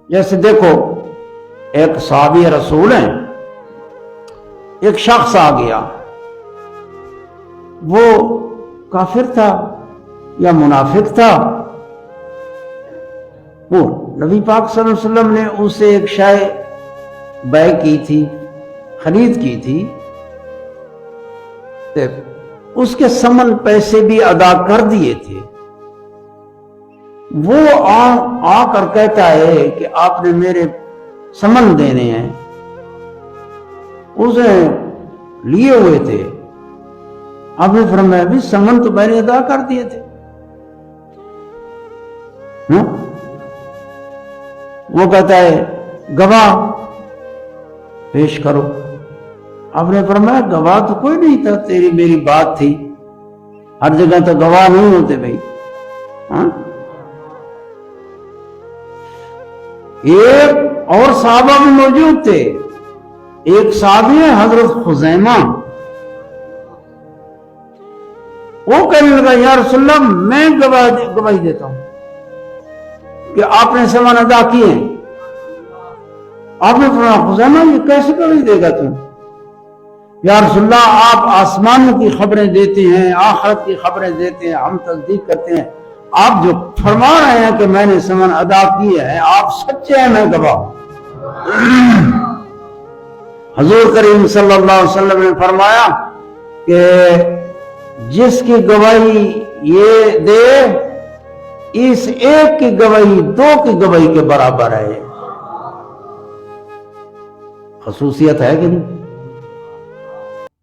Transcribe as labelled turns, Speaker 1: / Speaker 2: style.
Speaker 1: جیسے دیکھو ایک صحابی رسول ہیں، ایک شخص آ گیا، وہ کافر تھا یا منافق تھا، وہ نبی پاک صلی اللہ علیہ وسلم نے اسے ایک شے بیع کی تھی، خرید کی تھی، اس کے ثمن پیسے بھی ادا کر دیے تھے۔ وہ آ کر کہتا ہے کہ آپ نے میرے ثمن دینے ہیں، اسے لیے ہوئے تھے، آپ نے فرمایا بھی ثمن تو میں نے ادا کر دیے تھے۔ وہ کہتا ہے گواہ پیش کرو۔ آپ نے فرمایا گواہ تو کوئی نہیں تھا، تیری میری بات تھی، ہر جگہ تو گواہ نہیں ہوتے بھائی۔ ایک اور صحابہ بھی موجود تھے، ایک صحابی ہے حضرت خزیمہ، وہ کہنے لگا یا رسول اللہ میں گواہی دیتا ہوں کہ آپ نے ثمن ادا کیے۔ آپ نے فرمایا خزیمہ یہ کیسے گواہی دے گا تم؟ یا رسول اللہ آپ آسمانوں کی خبریں دیتے ہیں، آخرت کی خبریں دیتے ہیں، ہم تصدیق کرتے ہیں، آپ جو فرما رہے ہیں کہ میں نے ثمن ادا کیے ہیں، آپ سچے ہیں، میں گواہ۔ حضور کریم صلی اللہ علیہ وسلم نے فرمایا کہ جس کی گواہی یہ دے اس ایک کی گواہی دو کی گواہی کے برابر ہے۔ خصوصیت ہے کہ نہیں؟